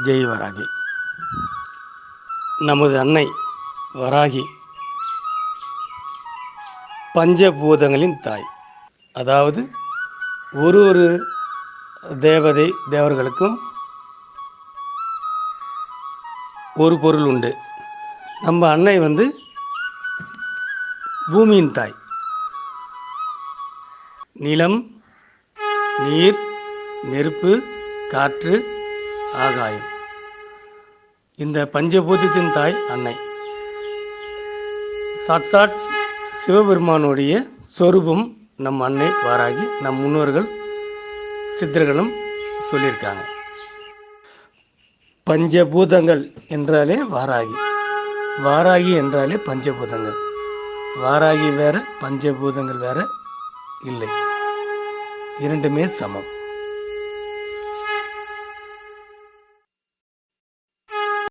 ஜெய் வராகி. நமது அன்னை வராகி பஞ்சபூதங்களின் தாய். அதாவது ஒரு தேவர்களுக்கும் ஒரு பொருள் உண்டு. நம்ம அன்னை பூமியின் தாய். நிலம், நீர், நெருப்பு, காற்று, ஆகாயம், இந்த பஞ்சபூதத்தின் தாய் அன்னை. சாட்சாத் சிவபெருமானுடைய சொரூபம் நம் அன்னை வாராகி. நம் முன்னோர்கள் சித்தர்களும் சொல்லியிருக்காங்க. பஞ்சபூதங்கள் என்றாலே வாராகி, வாராகி என்றாலே பஞ்சபூதங்கள். வாராகி வேற, பஞ்சபூதங்கள் வேற இல்லை, இரண்டுமே சமம்.